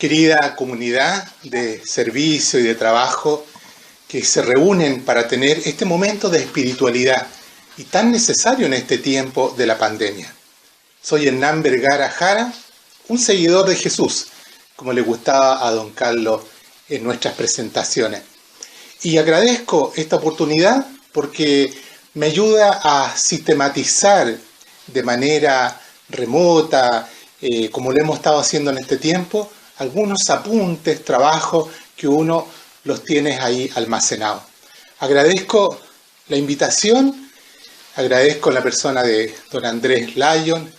querida comunidad de servicio y de trabajo que se reúnen para tener este momento de espiritualidad y tan necesario en este tiempo de la pandemia. Soy Hernán Vergara Jara, un seguidor de Jesús, como le gustaba a don Carlos en nuestras presentaciones. Y agradezco esta oportunidad porque me ayuda a sistematizar de manera remota, como lo hemos estado haciendo en este tiempo, algunos apuntes, trabajos que uno los tiene ahí almacenados. Agradezco la invitación, agradezco la persona de don Andrés Lyon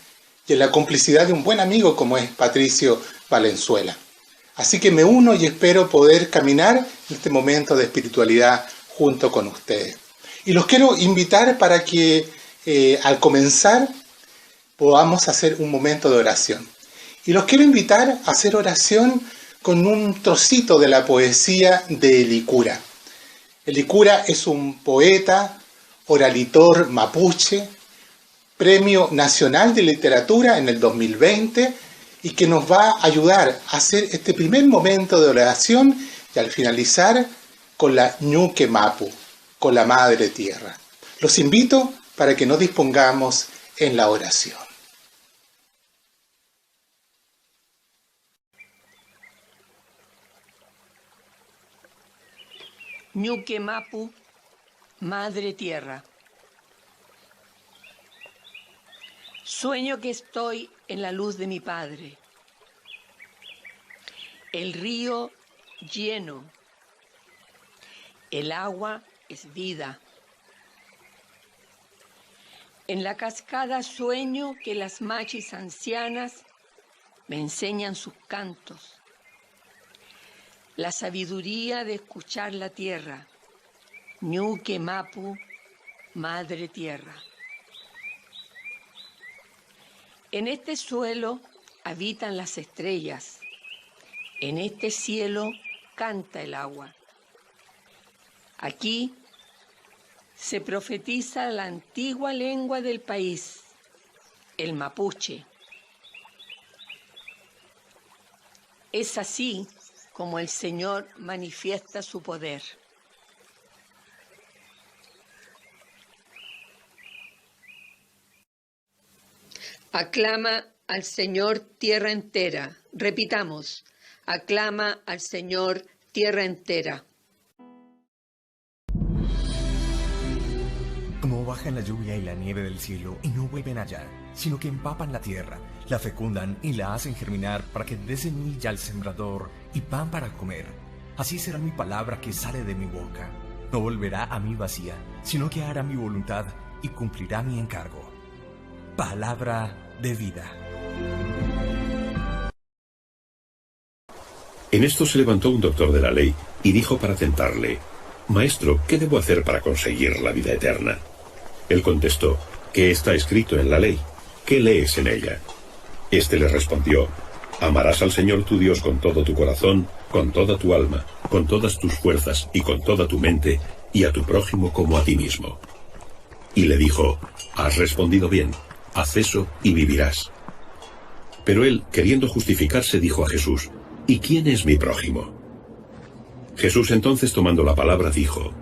y en la complicidad de un buen amigo como es Patricio Valenzuela. Así que me uno y espero poder caminar en este momento de espiritualidad junto con ustedes. Y los quiero invitar para que al comenzar podamos hacer un momento de oración. Y los quiero invitar a hacer oración con un trocito de la poesía de Licura. Licura es un poeta, oralitor mapuche, Premio Nacional de Literatura en el 2020 y que nos va a ayudar a hacer este primer momento de oración y al finalizar con la Ñuque Mapu, con la Madre Tierra. Los invito para que nos dispongamos en la oración. Ñuque Mapu, Madre Tierra. Sueño que estoy en la luz de mi Padre. El río lleno. El agua es vida. En la cascada sueño que las machis ancianas me enseñan sus cantos. La sabiduría de escuchar la tierra. Ñuque Mapu, Madre Tierra. En este suelo habitan las estrellas. En este cielo canta el agua. Aquí se profetiza la antigua lengua del país, el mapuche. Es así como el Señor manifiesta su poder. Aclama al Señor tierra entera. Repitamos, aclama al Señor tierra entera. Como bajan la lluvia y la nieve del cielo y no vuelven allá, sino que empapan la tierra, la fecundan y la hacen germinar para que dé semilla al sembrador y pan para comer. Así será mi palabra que sale de mi boca. No volverá a mí vacía, sino que hará mi voluntad y cumplirá mi encargo. Palabra de vida. En esto se levantó un doctor de la ley y dijo para tentarle: Maestro, ¿qué debo hacer para conseguir la vida eterna? Él contestó: ¿Qué está escrito en la ley? ¿Qué lees en ella? Este le respondió: Amarás al Señor tu Dios con todo tu corazón, con toda tu alma, con todas tus fuerzas y con toda tu mente, y a tu prójimo como a ti mismo. Y le dijo: Has respondido bien, haz eso y vivirás. Pero él, queriendo justificarse, dijo a Jesús: ¿Y quién es mi prójimo? Jesús entonces, tomando la palabra, dijo: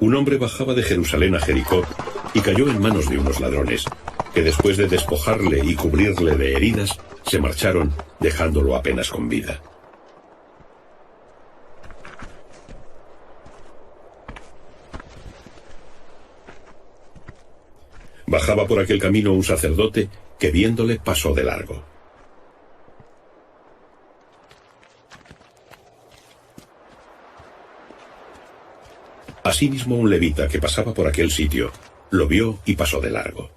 Un hombre bajaba de Jerusalén a Jericó y cayó en manos de unos ladrones, que después de despojarle y cubrirle de heridas, se marcharon, dejándolo apenas con vida. Bajaba por aquel camino un sacerdote que, viéndole, pasó de largo. Asimismo, un levita que pasaba por aquel sitio lo vio y pasó de largo.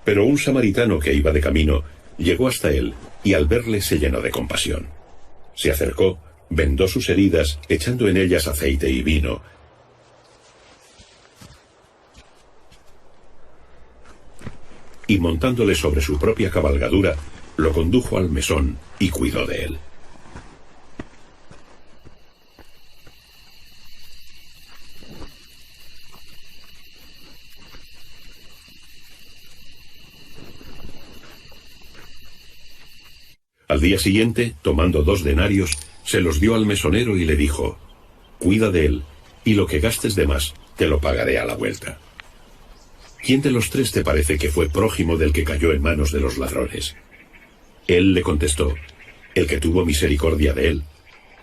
Pero un samaritano que iba de camino llegó hasta él y al verle se llenó de compasión. Se acercó, vendó sus heridas, echando en ellas aceite y vino, y montándole sobre su propia cabalgadura, lo condujo al mesón y cuidó de él. Al día siguiente, tomando 2 denarios, se los dio al mesonero y le dijo: «Cuida de él, y lo que gastes de más, te lo pagaré a la vuelta». ¿Quién de los 3 te parece que fue prójimo del que cayó en manos de los ladrones? Él le contestó: «El que tuvo misericordia de él».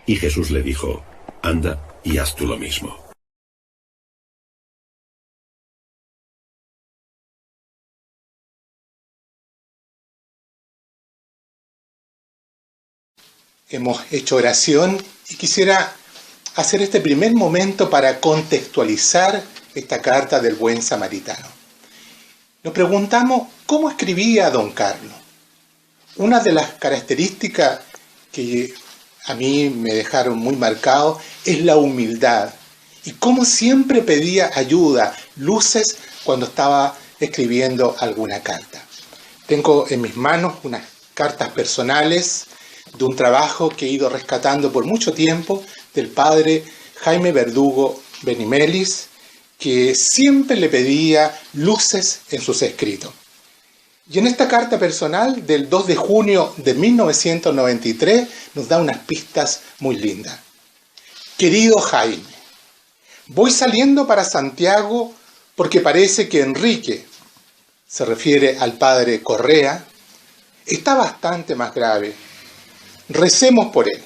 Y Jesús le dijo: «Anda y haz tú lo mismo». Hemos hecho oración y quisiera hacer este primer momento para contextualizar esta carta del buen samaritano. Nos preguntamos cómo escribía don Carlos. Una de las características que a mí me dejaron muy marcado es la humildad y cómo siempre pedía ayuda, luces cuando estaba escribiendo alguna carta. Tengo en mis manos unas cartas personales de un trabajo que he ido rescatando por mucho tiempo del padre Jaime Verdugo Benimelis, que siempre le pedía luces en sus escritos. Y en esta carta personal del 2 de junio de 1993 nos da unas pistas muy lindas. Querido Jaime, voy saliendo para Santiago porque parece que Enrique, se refiere al padre Correa, está bastante más grave. Recemos por él.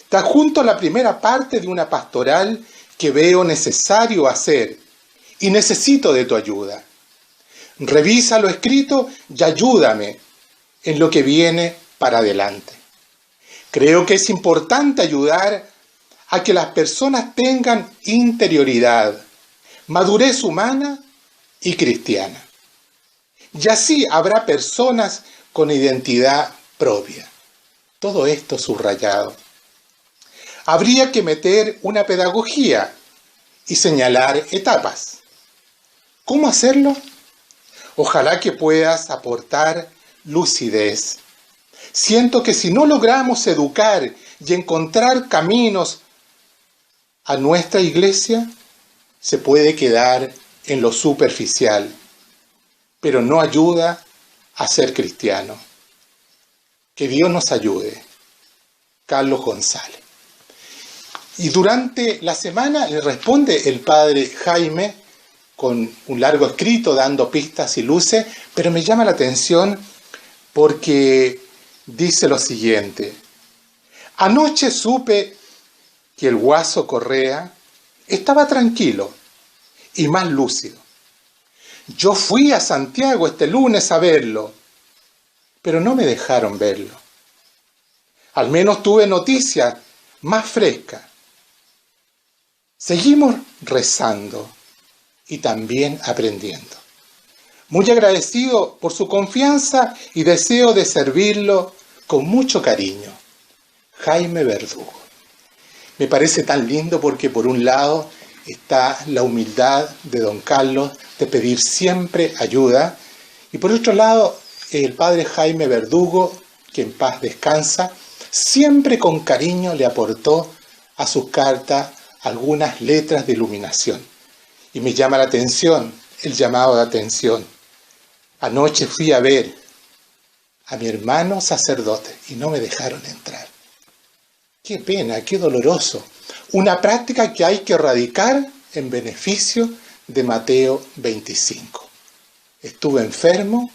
Te adjunto la primera parte de una pastoral que veo necesario hacer y necesito de tu ayuda. Revisa lo escrito y ayúdame en lo que viene para adelante. Creo que es importante ayudar a que las personas tengan interioridad, madurez humana y cristiana. Y así habrá personas con identidad propia. Todo esto subrayado. Habría que meter una pedagogía y señalar etapas. ¿Cómo hacerlo? Ojalá que puedas aportar lucidez. Siento que si no logramos educar y encontrar caminos a nuestra iglesia, se puede quedar en lo superficial, pero no ayuda a ser cristiano. Que Dios nos ayude. Carlos González. Y durante la semana le responde el padre Jaime con un largo escrito dando pistas y luces, pero me llama la atención porque dice lo siguiente: anoche supe que el guaso Correa estaba tranquilo y más lúcido. Yo fui a Santiago este lunes a verlo, pero no me dejaron verlo. Al menos tuve noticias más frescas. Seguimos rezando y también aprendiendo. Muy agradecido por su confianza y deseo de servirlo con mucho cariño. Jaime Verdugo. Me parece tan lindo porque por un lado está la humildad de don Carlos de pedir siempre ayuda y por otro lado el padre Jaime Verdugo, que en paz descansa, siempre con cariño le aportó a sus cartas algunas letras de iluminación. Y me llama la atención, el llamado de atención. Anoche fui a ver a mi hermano sacerdote y no me dejaron entrar. Qué pena, qué doloroso. Una práctica que hay que erradicar en beneficio de Mateo 25. Estuve enfermo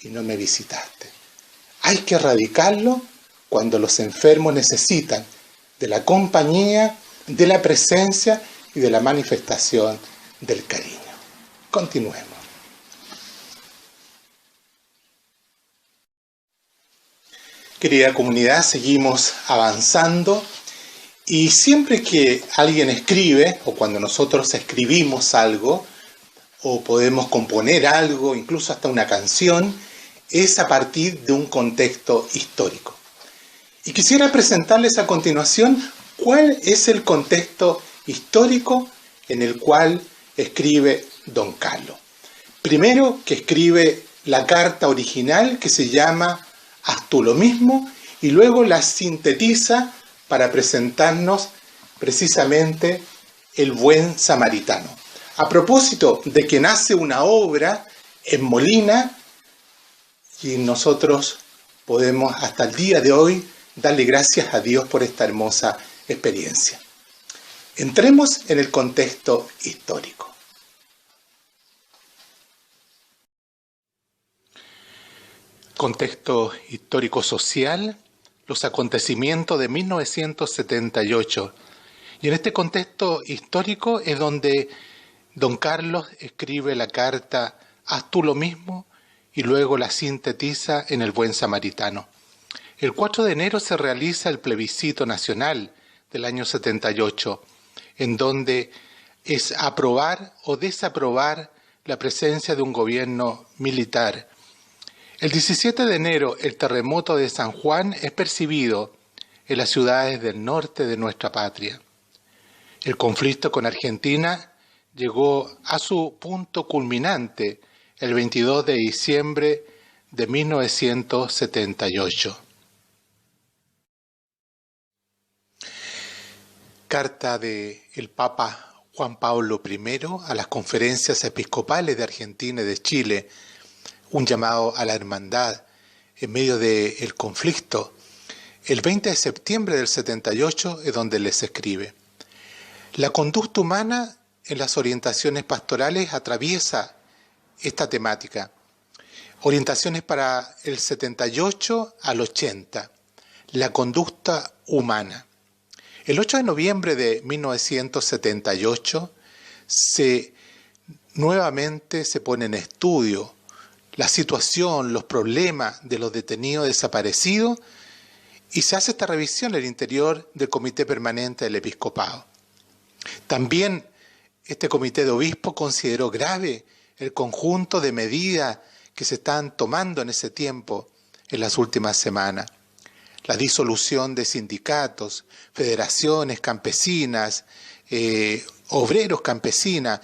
y no me visitaste. Hay que erradicarlo cuando los enfermos necesitan de la compañía, de la presencia y de la manifestación del cariño. Continuemos. Querida comunidad, seguimos avanzando y siempre que alguien escribe o cuando nosotros escribimos algo o podemos componer algo, incluso hasta una canción, es a partir de un contexto histórico. Y quisiera presentarles a continuación cuál es el contexto histórico en el cual escribe don Carlos. Primero, que escribe la carta original que se llama Haz tú lo mismo y luego la sintetiza para presentarnos precisamente el buen samaritano. A propósito de que nace una obra en Molina y nosotros podemos hasta el día de hoy darle gracias a Dios por esta hermosa experiencia. Entremos en el contexto histórico. Contexto histórico-social, los acontecimientos de 1978. Y en este contexto histórico es donde don Carlos escribe la carta Haz tú lo mismo y luego la sintetiza en El Buen Samaritano. El 4 de enero se realiza el plebiscito nacional del año 78, en donde es aprobar o desaprobar la presencia de un gobierno militar. El 17 de enero, el terremoto de San Juan es percibido en las ciudades del norte de nuestra patria. El conflicto con Argentina llegó a su punto culminante el 22 de diciembre de 1978. Carta del Papa Juan Pablo I a las conferencias episcopales de Argentina y de Chile, un llamado a la hermandad en medio del conflicto. El 20 de septiembre del 78 es donde les escribe: la conducta humana en las orientaciones pastorales atraviesa esta temática. Orientaciones para el 78 al 80. La conducta humana. El 8 de noviembre de 1978 nuevamente se pone en estudio la situación, los problemas de los detenidos desaparecidos y se hace esta revisión en el interior del Comité Permanente del Episcopado. También este comité de obispos consideró grave el conjunto de medidas que se están tomando en ese tiempo, en las últimas semanas. La disolución de sindicatos, federaciones campesinas, obreros campesinas,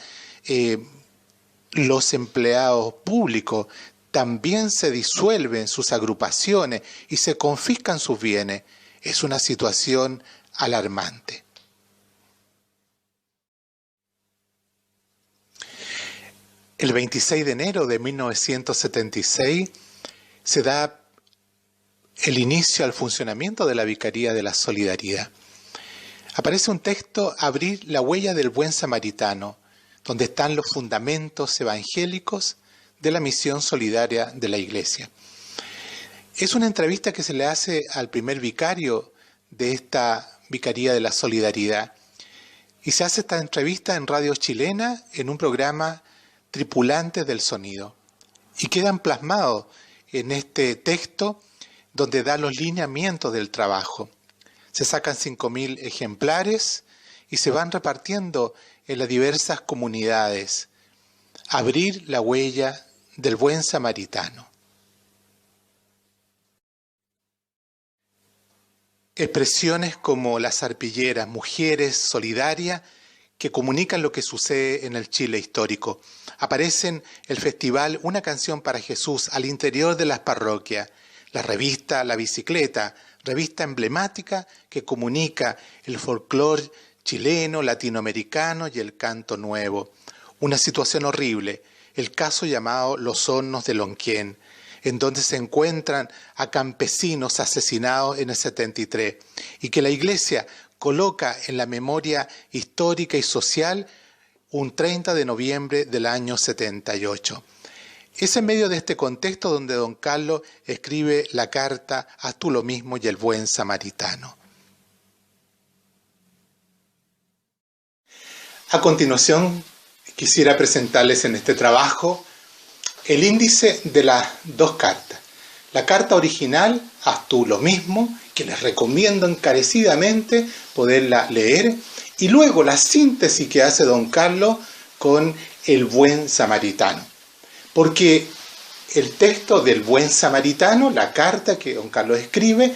los empleados públicos también se disuelven sus agrupaciones y se confiscan sus bienes. Es una situación alarmante. El 26 de enero de 1976 se da el inicio al funcionamiento de la Vicaría de la Solidaridad. Aparece un texto, Abrir la huella del buen samaritano, donde están los fundamentos evangélicos de la misión solidaria de la Iglesia. Es una entrevista que se le hace al primer vicario de esta Vicaría de la Solidaridad. Y se hace esta entrevista en radio chilena en un programa Tripulantes del Sonido. Y quedan plasmados en este texto donde da los lineamientos del trabajo. Se sacan 5.000 ejemplares y se van repartiendo en las diversas comunidades. Abrir la huella del buen samaritano. Expresiones como las arpilleras, mujeres solidarias que comunican lo que sucede en el Chile histórico. Aparecen el festival Una canción para Jesús al interior de las parroquias. La revista La Bicicleta, revista emblemática que comunica el folclore chileno, latinoamericano y el canto nuevo. Una situación horrible, el caso llamado Los Hornos de Lonquén, en donde se encuentran a campesinos asesinados en el 73 y que la Iglesia coloca en la memoria histórica y social un 30 de noviembre del año 78. Es en medio de este contexto donde don Carlos escribe la carta Haz tú lo mismo y el buen samaritano. A continuación, quisiera presentarles en este trabajo el índice de las dos cartas. La carta original, Haz tú lo mismo, que les recomiendo encarecidamente poderla leer, y luego la síntesis que hace don Carlos con el buen samaritano. Porque el texto del buen samaritano, la carta que don Carlos escribe,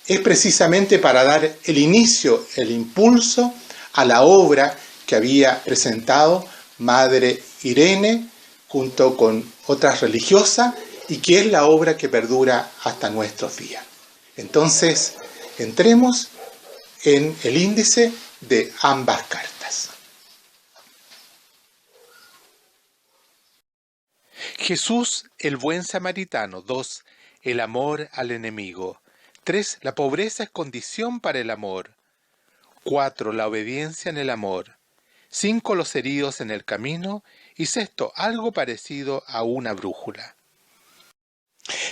es precisamente para dar el inicio, el impulso a la obra que había presentado Madre Irene junto con otras religiosas y que es la obra que perdura hasta nuestros días. Entonces, entremos en el índice de ambas cartas. Jesús, el buen samaritano. 2. el amor al enemigo. 3. La pobreza es condición para el amor. 4. La obediencia en el amor. 5. Los heridos en el camino. Y 6. Algo parecido a una brújula.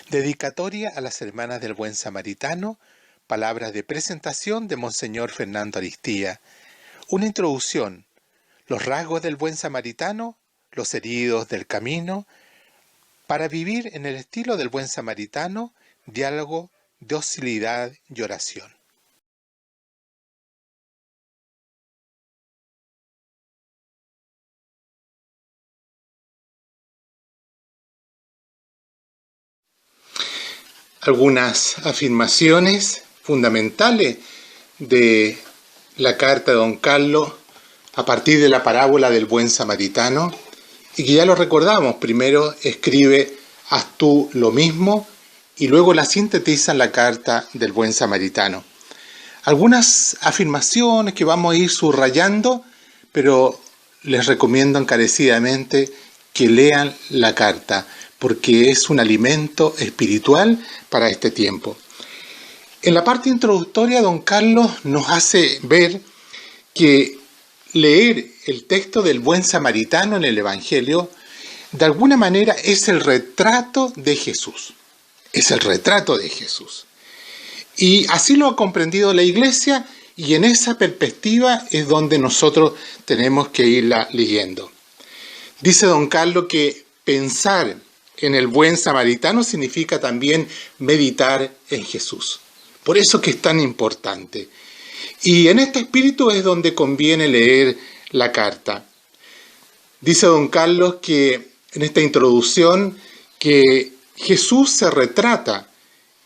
Dedicatoria a las hermanas del Buen Samaritano. Palabras de presentación de Monseñor Fernando Aristía. Una introducción. Los rasgos del Buen Samaritano. Los heridos del camino. Para vivir en el estilo del Buen Samaritano, diálogo, docilidad y oración. Algunas afirmaciones fundamentales de la carta de don Carlos a partir de la parábola del Buen Samaritano, y que ya lo recordamos. Primero escribe haz tú lo mismo y luego la sintetiza en la carta del Buen Samaritano. Algunas afirmaciones que vamos a ir subrayando, pero les recomiendo encarecidamente que lean la carta, porque es un alimento espiritual para este tiempo. En la parte introductoria, don Carlos nos hace ver que leer el texto del Buen Samaritano en el Evangelio, de alguna manera es el retrato de Jesús. Es el retrato de Jesús. Y así lo ha comprendido la Iglesia, y en esa perspectiva es donde nosotros tenemos que irla leyendo. Dice don Carlos que pensar en el Buen Samaritano significa también meditar en Jesús. Por eso que es tan importante. Y en este espíritu es donde conviene leer la carta. Dice don Carlos que en esta introducción que Jesús se retrata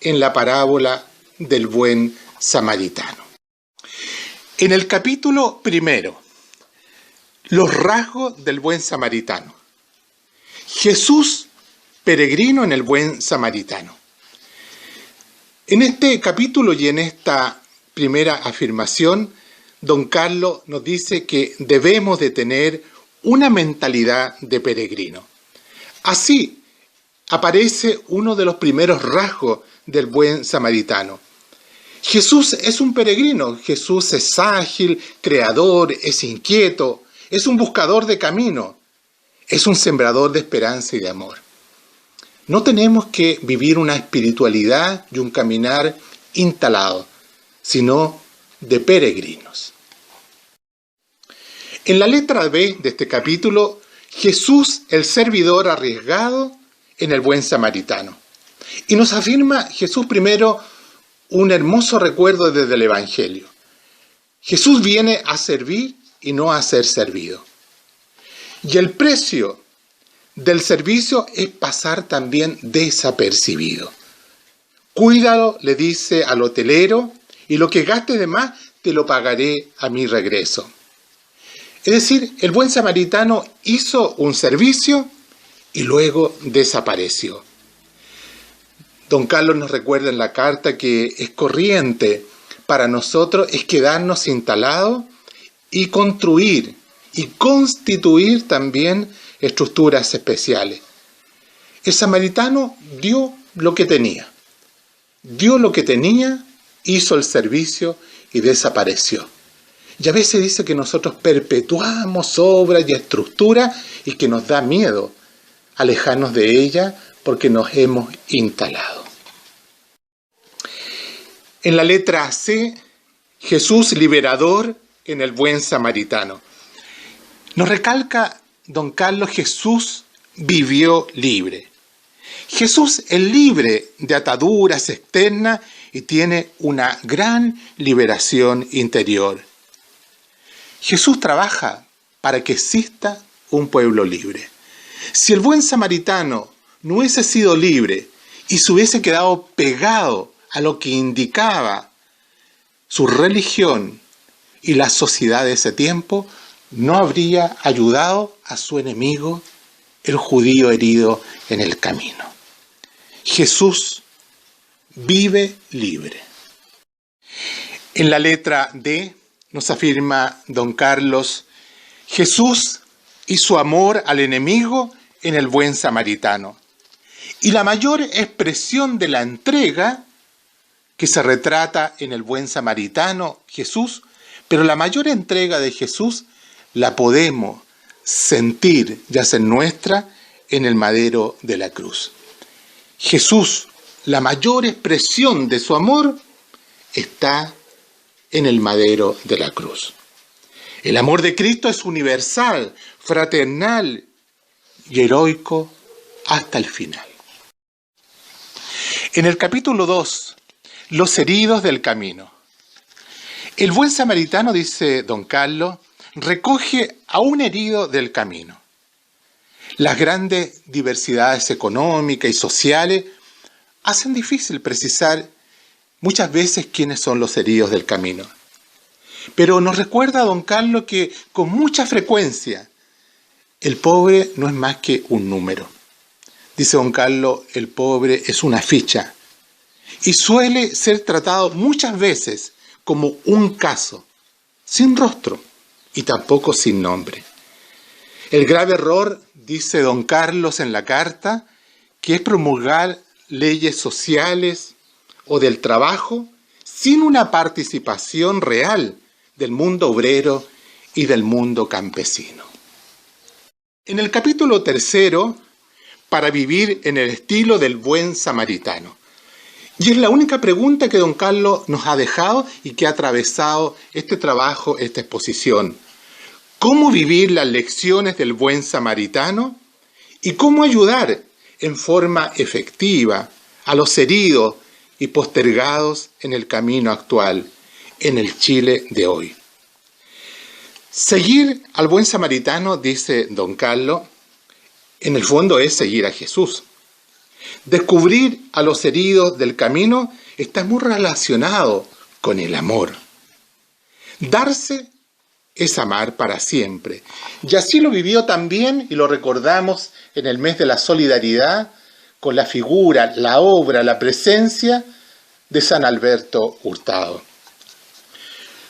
en la parábola del Buen Samaritano. En el capítulo 1, los rasgos del Buen Samaritano. Jesús peregrino en el Buen Samaritano. En este capítulo y en esta primera afirmación, don Carlos nos dice que debemos de tener una mentalidad de peregrino. Así aparece uno de los primeros rasgos del Buen Samaritano. Jesús es un peregrino, Jesús es ágil, creador, es inquieto, es un buscador de camino, es un sembrador de esperanza y de amor. No tenemos que vivir una espiritualidad y un caminar instalado, sino de peregrinos. En la letra B de este capítulo, Jesús, el servidor arriesgado en el Buen Samaritano. Y nos afirma Jesús primero un hermoso recuerdo desde el Evangelio. Jesús viene a servir y no a ser servido. Y el precio del servicio es pasar también desapercibido. Cuídalo, le dice al hotelero, y lo que gastes de más te lo pagaré a mi regreso. Es decir, el Buen Samaritano hizo un servicio y luego desapareció. Don Carlos nos recuerda en la carta que es corriente para nosotros es quedarnos instalados y construir y constituir también estructuras especiales. El samaritano dio lo que tenía. Dio lo que tenía, hizo el servicio y desapareció. Y a veces dice que nosotros perpetuamos obras y estructuras y que nos da miedo alejarnos de ella porque nos hemos instalado. En la letra C, Jesús liberador en el Buen Samaritano. Nos recalca don Carlos, Jesús vivió libre. Jesús es libre de ataduras externas y tiene una gran liberación interior. Jesús trabaja para que exista un pueblo libre. Si el Buen Samaritano no hubiese sido libre y se hubiese quedado pegado a lo que indicaba su religión y la sociedad de ese tiempo, no habría ayudado a su enemigo, el judío herido en el camino. Jesús vive libre. En la letra D nos afirma don Carlos, Jesús y su amor al enemigo en el Buen Samaritano. Y la mayor expresión de la entrega que se retrata en el buen samaritano, Jesús, pero la mayor entrega de Jesús la podemos sentir y hacer nuestra en el madero de la cruz. Jesús, la mayor expresión de su amor, está en el madero de la cruz. El amor de Cristo es universal, fraternal y heroico hasta el final. En el capítulo 2, los heridos del camino. El buen samaritano, dice don Carlos, recoge a un herido del camino. Las grandes diversidades económicas y sociales hacen difícil precisar muchas veces quiénes son los heridos del camino. Pero nos recuerda don Carlos que con mucha frecuencia el pobre no es más que un número. Dice don Carlos, el pobre es una ficha y suele ser tratado muchas veces como un caso, sin rostro y tampoco sin nombre. El grave error, dice don Carlos en la carta, que es promulgar leyes sociales o del trabajo sin una participación real del mundo obrero y del mundo campesino. En el capítulo 3, para vivir en el estilo del buen samaritano. Y es la única pregunta que don Carlos nos ha dejado y que ha atravesado este trabajo, esta exposición. ¿Cómo vivir las lecciones del buen samaritano? ¿Y cómo ayudar en forma efectiva a los heridos y postergados en el camino actual, en el Chile de hoy? Seguir al buen samaritano, dice don Carlos, en el fondo es seguir a Jesús. Descubrir a los heridos del camino está muy relacionado con el amor. Darse es amar para siempre. Y así lo vivió también, y lo recordamos en el mes de la solidaridad, con la figura, la obra, la presencia de San Alberto Hurtado.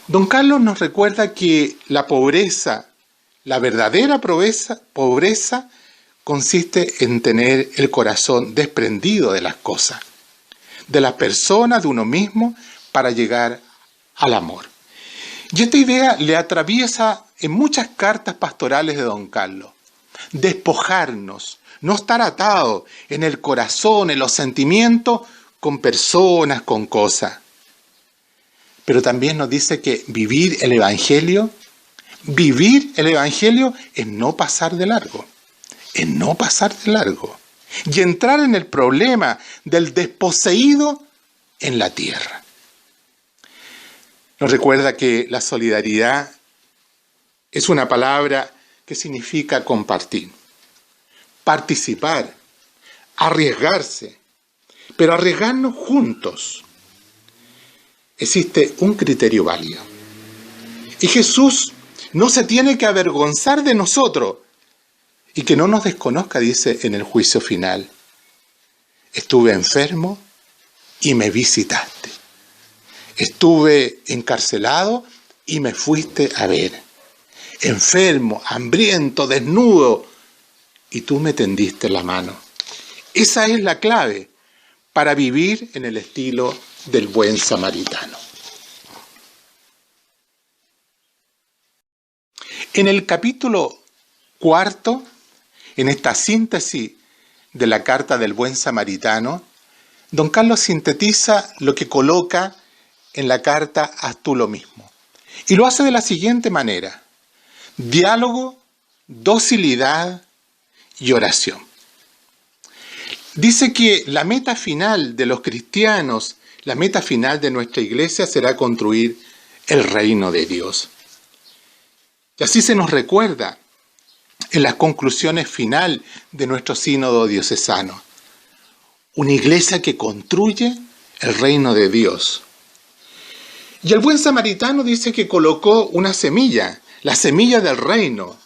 Don Carlos nos recuerda que la pobreza, la verdadera pobreza, consiste en tener el corazón desprendido de las cosas, de las personas, de uno mismo, para llegar al amor. Y esta idea le atraviesa en muchas cartas pastorales de don Carlos. Despojarnos, no estar atados en el corazón, en los sentimientos, con personas, con cosas. Pero también nos dice que vivir el Evangelio es no pasar de largo. Es no pasar de largo. Y entrar en el problema del desposeído en la tierra. Nos recuerda que la solidaridad es una palabra que significa compartir, participar, arriesgarse, pero arriesgarnos juntos. Existe un criterio válido. Y Jesús no se tiene que avergonzar de nosotros y que no nos desconozca, dice en el juicio final. Estuve enfermo y me visitaste. Estuve encarcelado y me fuiste a ver. Enfermo, hambriento, desnudo, y tú me tendiste la mano. Esa es la clave para vivir en el estilo del buen samaritano. En el capítulo 4, en esta síntesis de la carta del buen samaritano, don Carlos sintetiza lo que coloca en la carta Haz tú lo mismo. Y lo hace de la siguiente manera: diálogo, docilidad y oración. Dice que la meta final de los cristianos, la meta final de nuestra iglesia será construir el reino de Dios. Y así se nos recuerda en las conclusiones final de nuestro sínodo diocesano. Una iglesia que construye el reino de Dios. Y el buen samaritano dice que colocó una semilla, la semilla del reino,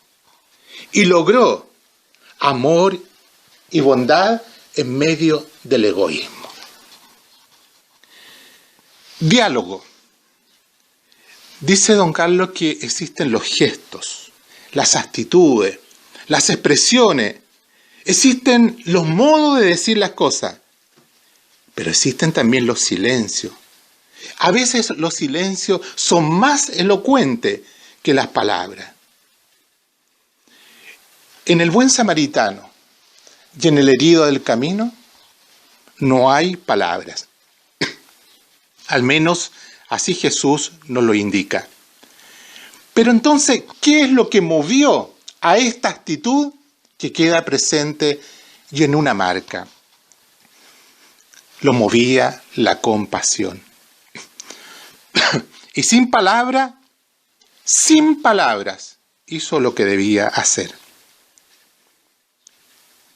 y logró amor y bondad en medio del egoísmo. Diálogo. Dice don Carlos que existen los gestos, las actitudes, las expresiones existen los modos de decir las cosas, pero existen también los silencios. A veces los silencios son más elocuentes que las palabras. En el buen samaritano y en el herido del camino no hay palabras. Al menos así Jesús nos lo indica. Pero entonces, ¿qué es lo que movió a esta actitud que queda presente y en una marca? Lo movía la compasión. Y sin palabras, hizo lo que debía hacer.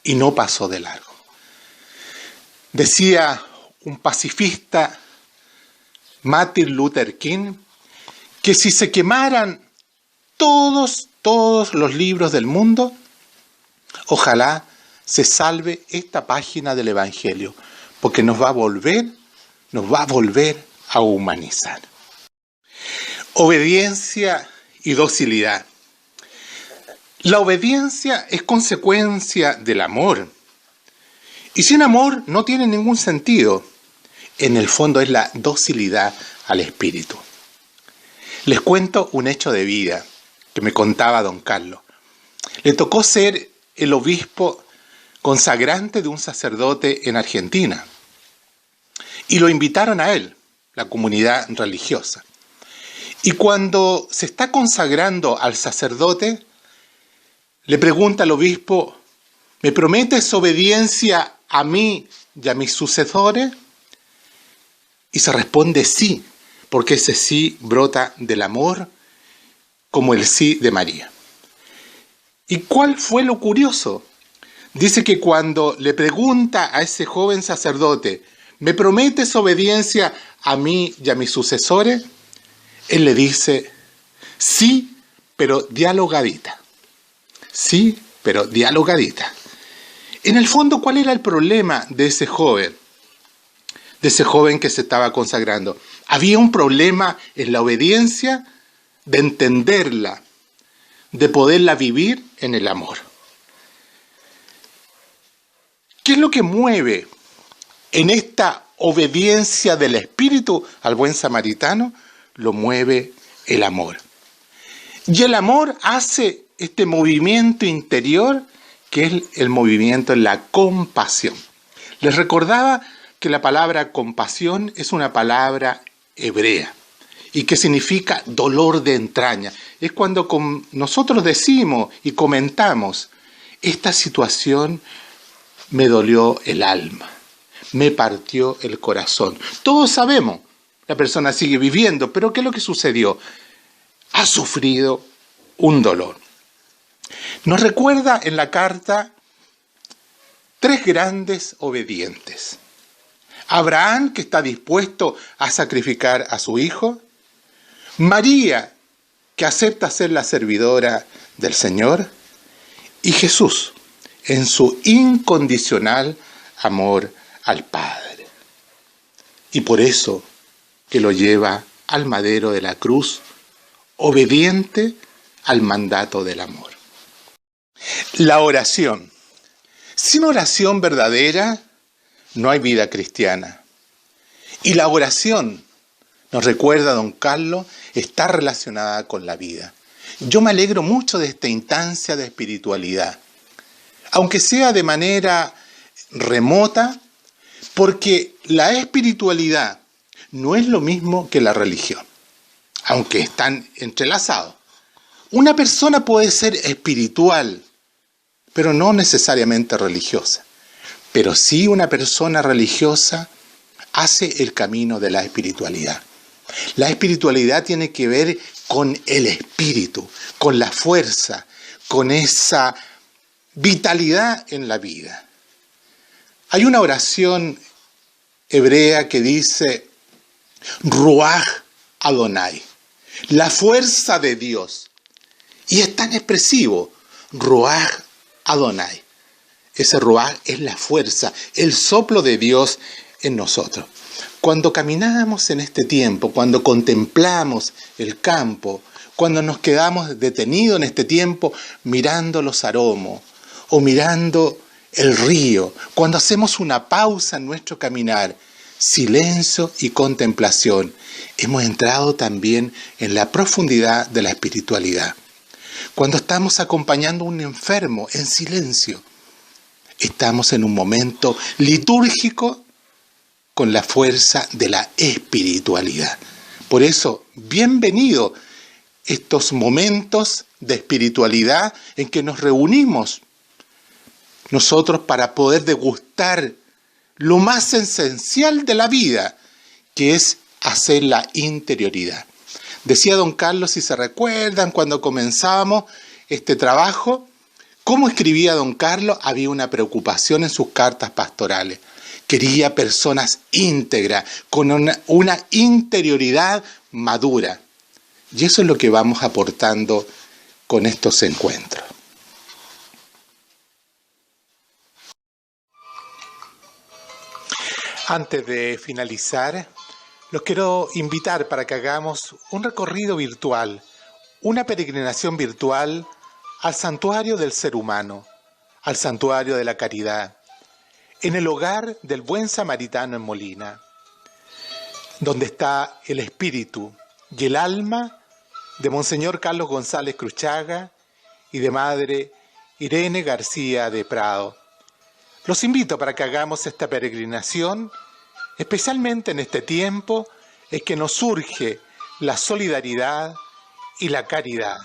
Y no pasó de largo. Decía un pacifista, Martin Luther King, que si se quemaran todos los libros del mundo, ojalá se salve esta página del Evangelio, porque nos va a volver a humanizar. Obediencia y docilidad. La obediencia es consecuencia del amor. Y sin amor no tiene ningún sentido. En el fondo es la docilidad al Espíritu. Les cuento un hecho de vida que me contaba don Carlos. Le tocó ser el obispo consagrante de un sacerdote en Argentina. Y lo invitaron a él, la comunidad religiosa. Y cuando se está consagrando al sacerdote, le pregunta al obispo, ¿me prometes obediencia a mí y a mis sucesores? Y se responde sí, porque ese sí brota del amor, como el sí de María. ¿Y cuál fue lo curioso? Dice que cuando le pregunta a ese joven sacerdote, ¿me prometes obediencia a mí y a mis sucesores? Él le dice, sí, pero dialogadita. Sí, pero dialogadita. En el fondo, ¿cuál era el problema de ese joven? De ese joven que se estaba consagrando. Había un problema en la obediencia, de entenderla, de poderla vivir en el amor. ¿Qué es lo que mueve en esta obediencia del Espíritu al buen samaritano? Lo mueve el amor. Y el amor hace este movimiento interior, que es el movimiento en la compasión. Les recordaba que la palabra compasión es una palabra hebrea y que significa dolor de entraña. Es cuando nosotros decimos y comentamos, esta situación me dolió el alma, me partió el corazón. Todos sabemos, la persona sigue viviendo, pero ¿qué es lo que sucedió? Ha sufrido un dolor. Nos recuerda en la carta 3 grandes obedientes. Abraham, que está dispuesto a sacrificar a su hijo. María, que acepta ser la servidora del Señor. Y Jesús, en su incondicional amor al Padre. Y por eso que lo lleva al madero de la cruz, obediente al mandato del amor. La oración. Sin oración verdadera no hay vida cristiana. Y la oración, nos recuerda don Carlos, está relacionada con la vida. Yo me alegro mucho de esta instancia de espiritualidad, aunque sea de manera remota, porque la espiritualidad no es lo mismo que la religión, aunque están entrelazados. Una persona puede ser espiritual, pero no necesariamente religiosa. Pero sí una persona religiosa hace el camino de la espiritualidad. La espiritualidad tiene que ver con el espíritu, con la fuerza, con esa vitalidad en la vida. Hay una oración hebrea que dice, Ruach Adonai, la fuerza de Dios. Y es tan expresivo, Ruach Adonai. Ese Ruach es la fuerza, el soplo de Dios en nosotros. Cuando caminamos en este tiempo, cuando contemplamos el campo, cuando nos quedamos detenidos en este tiempo mirando los aromos o mirando el río, cuando hacemos una pausa en nuestro caminar, silencio y contemplación, hemos entrado también en la profundidad de la espiritualidad. Cuando estamos acompañando a un enfermo en silencio, estamos en un momento litúrgico con la fuerza de la espiritualidad. Por eso, bienvenido estos momentos de espiritualidad en que nos reunimos nosotros para poder degustar lo más esencial de la vida, que es hacer la interioridad. Decía don Carlos, si se recuerdan, cuando comenzamos este trabajo, ¿cómo escribía don Carlos? Había una preocupación en sus cartas pastorales. Quería personas íntegras, con una interioridad madura. Y eso es lo que vamos aportando con estos encuentros. Antes de finalizar, los quiero invitar para que hagamos un recorrido virtual, una peregrinación virtual al santuario del ser humano, al santuario de la caridad, en el hogar del buen samaritano en Molina, donde está el espíritu y el alma de Monseñor Carlos González Cruchaga y de Madre Irene García de Prado. Los invito para que hagamos esta peregrinación, especialmente en este tiempo en que nos surge la solidaridad y la caridad.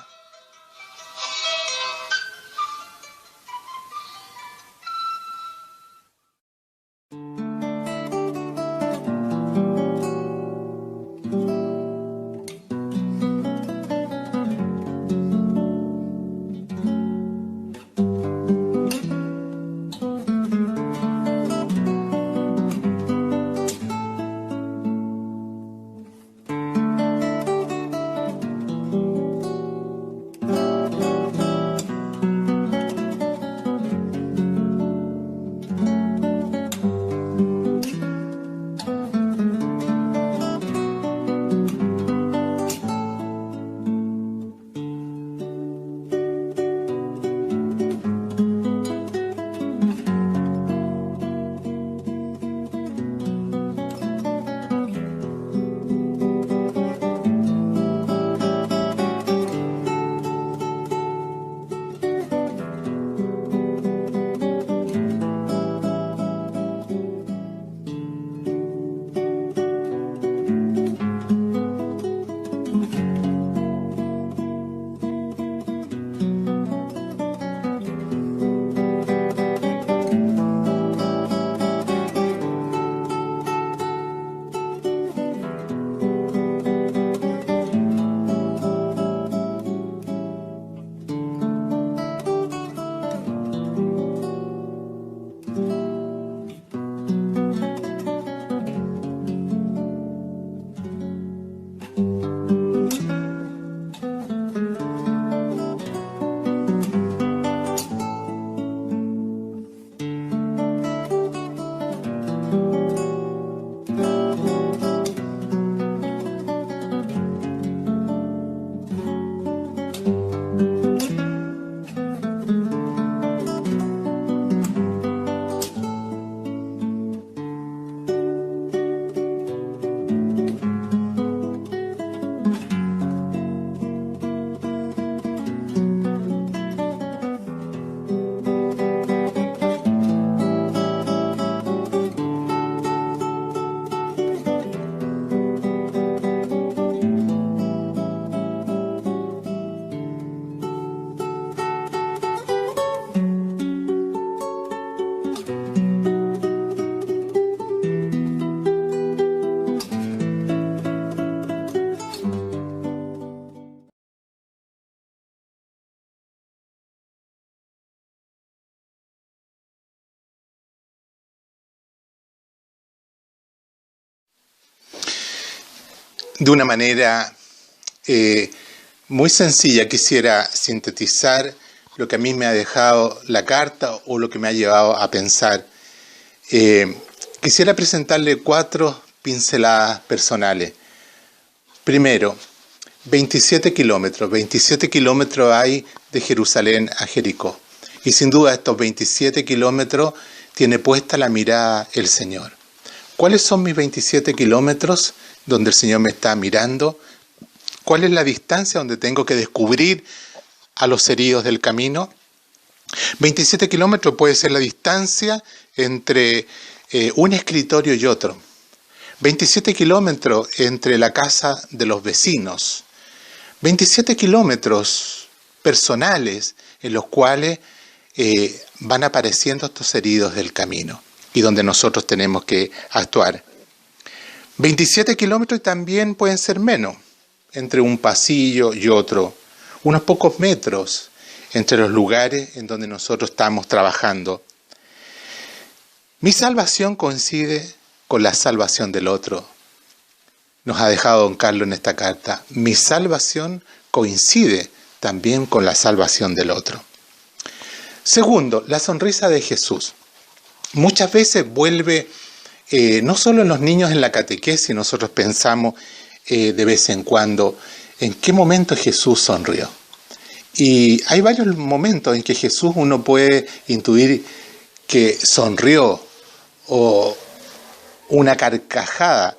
De una manera muy sencilla quisiera sintetizar lo que a mí me ha dejado la carta o lo que me ha llevado a pensar. Quisiera presentarle 4 pinceladas personales. Primero, 27 kilómetros hay de Jerusalén a Jericó. Y sin duda estos 27 kilómetros tiene puesta la mirada el Señor. ¿Cuáles son mis 27 kilómetros donde el Señor me está mirando? ¿Cuál es la distancia donde tengo que descubrir a los heridos del camino? 27 kilómetros puede ser la distancia entre un escritorio y otro. 27 kilómetros entre la casa de los vecinos. 27 kilómetros personales en los cuales van apareciendo estos heridos del camino y donde nosotros tenemos que actuar. 27 kilómetros también pueden ser menos, entre un pasillo y otro, unos pocos metros entre los lugares en donde nosotros estamos trabajando. Mi salvación coincide con la salvación del otro. Nos ha dejado don Carlos en esta carta. Mi salvación coincide también con la salvación del otro. Segundo, la sonrisa de Jesús. Muchas veces vuelve, no solo en los niños en la catequesis, nosotros pensamos de vez en cuando, ¿en qué momento Jesús sonrió? Y hay varios momentos en que Jesús uno puede intuir que sonrió o una carcajada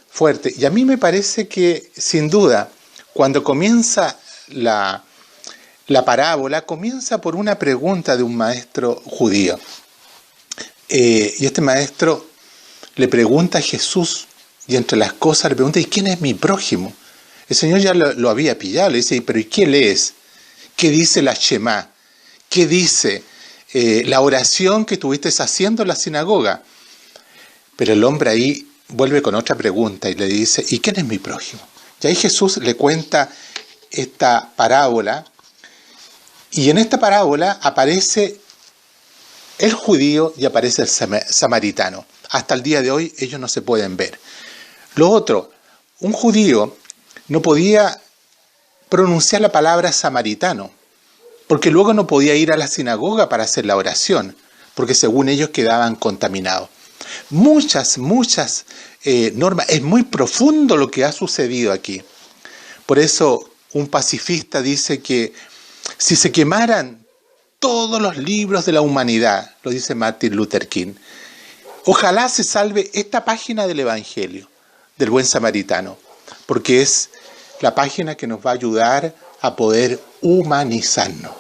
fuerte. Y a mí me parece que, sin duda, cuando comienza la parábola, comienza por una pregunta de un maestro judío. Y este maestro le pregunta a Jesús, y entre las cosas le pregunta, ¿y quién es mi prójimo? El Señor ya lo había pillado, le dice, pero ¿y qué lees? ¿Qué dice la Shema? ¿Qué dice la oración que estuviste haciendo en la sinagoga? Pero el hombre ahí vuelve con otra pregunta y le dice, ¿y quién es mi prójimo? Y ahí Jesús le cuenta esta parábola, y en esta parábola aparece el judío y aparece el samaritano. Hasta el día de hoy ellos no se pueden ver. Lo otro, un judío no podía pronunciar la palabra samaritano, porque luego no podía ir a la sinagoga para hacer la oración, porque según ellos quedaban contaminados. Muchas normas. Es muy profundo lo que ha sucedido aquí. Por eso un pacifista dice que si se quemaran todos los libros de la humanidad, lo dice Martin Luther King, ojalá se salve esta página del Evangelio, del buen samaritano, porque es la página que nos va a ayudar a poder humanizarnos.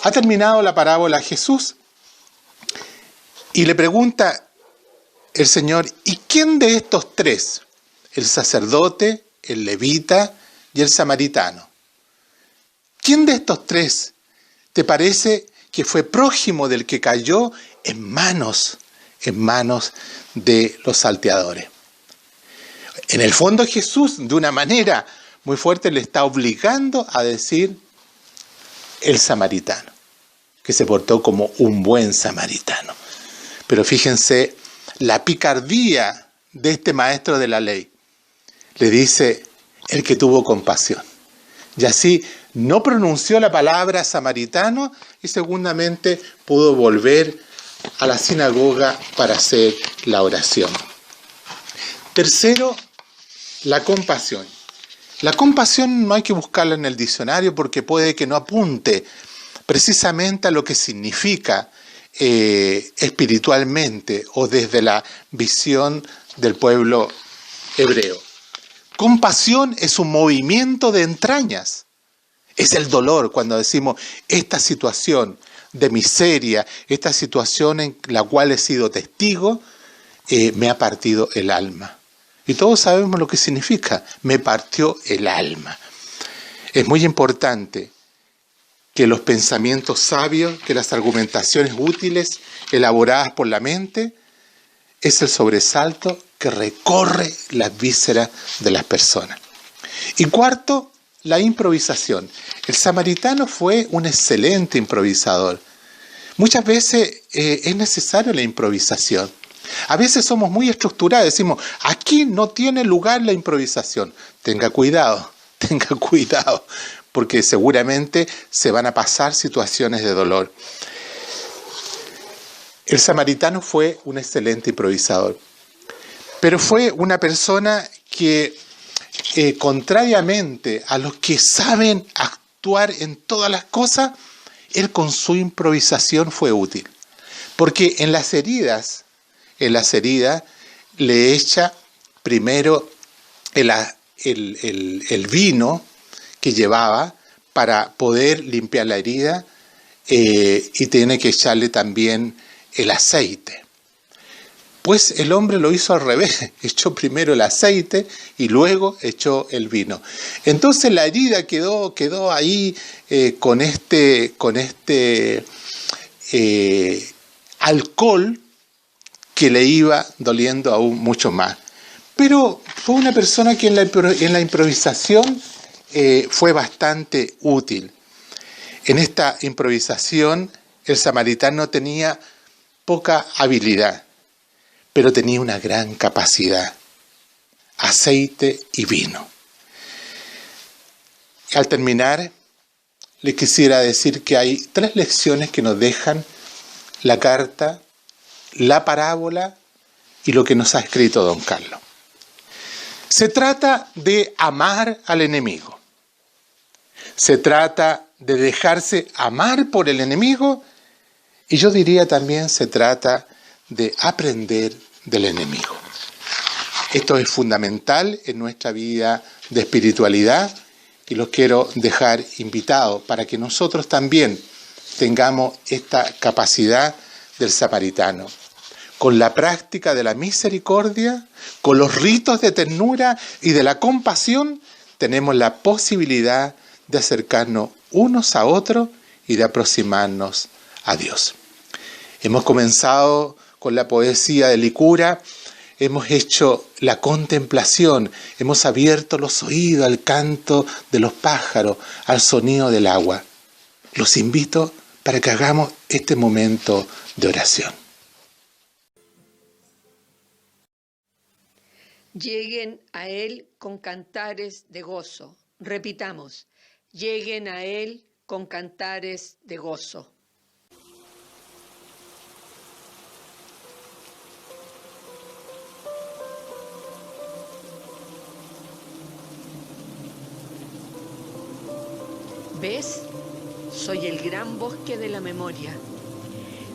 Ha terminado la parábola Jesús y le pregunta el Señor, ¿y quién de estos tres? El sacerdote, el levita y el samaritano. ¿Quién de estos tres te parece que fue prójimo del que cayó en manos de los salteadores? En el fondo Jesús, de una manera muy fuerte, le está obligando a decir el samaritano, que se portó como un buen samaritano. Pero fíjense la picardía de este maestro de la ley. Le dice el que tuvo compasión. Y así no pronunció la palabra samaritano y segundamente pudo volver a la sinagoga para hacer la oración. Tercero, la compasión. La compasión no hay que buscarla en el diccionario porque puede que no apunte precisamente a lo que significa espiritualmente o desde la visión del pueblo hebreo. Compasión es un movimiento de entrañas. Es el dolor cuando decimos esta situación de miseria, esta situación en la cual he sido testigo, me ha partido el alma. Y todos sabemos lo que significa, me partió el alma. Es muy importante que los pensamientos sabios, que las argumentaciones útiles elaboradas por la mente, es el sobresalto que recorre las vísceras de las personas. Y cuarto, la improvisación. El samaritano fue un excelente improvisador. Muchas veces es necesaria la improvisación. A veces somos muy estructurados, decimos, aquí no tiene lugar la improvisación. Tenga cuidado, porque seguramente se van a pasar situaciones de dolor. El samaritano fue un excelente improvisador, pero fue una persona que, contrariamente a los que saben actuar actuar en todas las cosas, él con su improvisación fue útil. Porque en las heridas le echa primero el vino que llevaba para poder limpiar la herida, y tiene que echarle también el aceite. Pues el hombre lo hizo al revés, echó primero el aceite y luego echó el vino. Entonces la herida quedó ahí con este alcohol que le iba doliendo aún mucho más. Pero fue una persona que en la improvisación fue bastante útil. En esta improvisación el samaritano tenía poca habilidad, pero tenía una gran capacidad: aceite y vino. Al terminar, les quisiera decir que hay 3 lecciones que nos dejan la carta, la parábola y lo que nos ha escrito don Carlos. Se trata de amar al enemigo. Se trata de dejarse amar por el enemigo, y yo diría también se trata de aprender del enemigo. Esto es fundamental en nuestra vida de espiritualidad y los quiero dejar invitados para que nosotros también tengamos esta capacidad del samaritano. Con la práctica de la misericordia, con los ritos de ternura y de la compasión, tenemos la posibilidad de acercarnos unos a otros y de aproximarnos a Dios. Hemos comenzado con la poesía de Licura, hemos hecho la contemplación, hemos abierto los oídos al canto de los pájaros, al sonido del agua. Los invito para que hagamos este momento de oración. Lleguen a Él con cantares de gozo. Repitamos, lleguen a Él con cantares de gozo. ¿Ves? Soy el gran bosque de la memoria,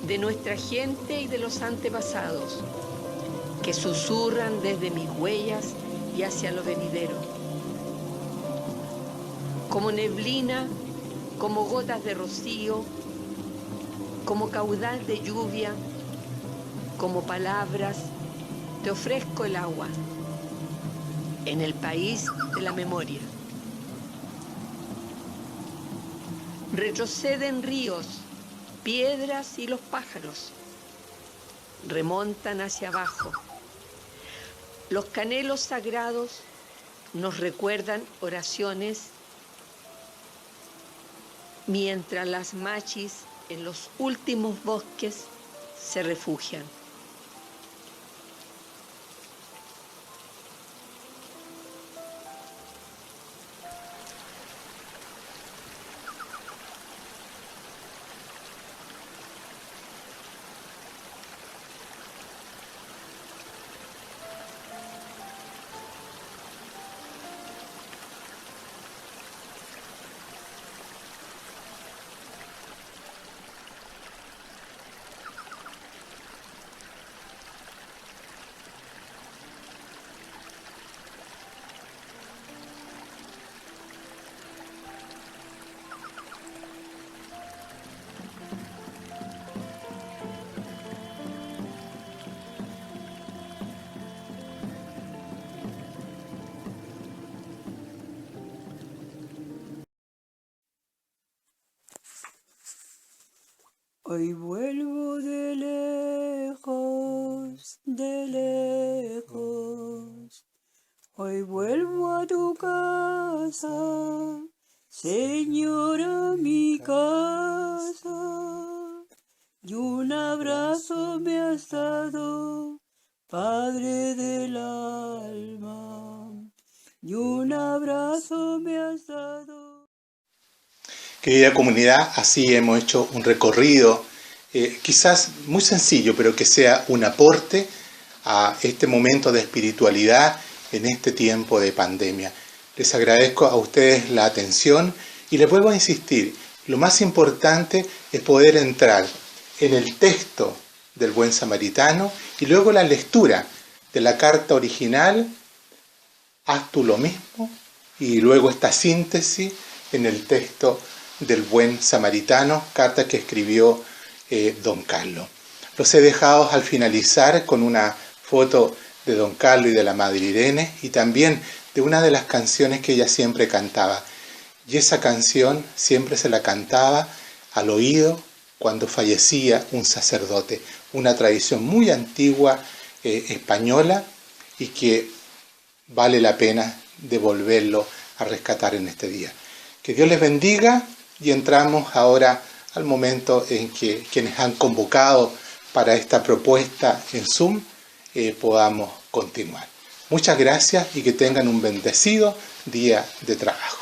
de nuestra gente y de los antepasados, que susurran desde mis huellas y hacia lo venidero. Como neblina, como gotas de rocío, como caudal de lluvia, como palabras, te ofrezco el agua, en el país de la memoria. Retroceden ríos, piedras y los pájaros. Remontan hacia abajo. Los canelos sagrados nos recuerdan oraciones, mientras las machis en los últimos bosques se refugian. Hoy vuelvo de lejos, hoy vuelvo a tu casa, Señora, mi casa, y un abrazo me has dado, Padre del alma, y un abrazo me has dado. Querida comunidad, así hemos hecho un recorrido, quizás muy sencillo, pero que sea un aporte a este momento de espiritualidad en este tiempo de pandemia. Les agradezco a ustedes la atención Y les vuelvo a insistir, lo más importante es poder entrar en el texto del Buen Samaritano y luego la lectura de la carta original, haz tú lo mismo, y luego esta síntesis en el texto del Buen Samaritano, carta que escribió don Carlos. Los he dejado al finalizar con una foto de don Carlos y de la madre Irene y también de una de las canciones que ella siempre cantaba. Y esa canción siempre se la cantaba al oído cuando fallecía un sacerdote, una tradición muy antigua española y que vale la pena de volverlo a rescatar en este día. Que Dios les bendiga y entramos ahora al momento en que quienes han convocado para esta propuesta en Zoom podamos continuar. Muchas gracias y que tengan un bendecido día de trabajo.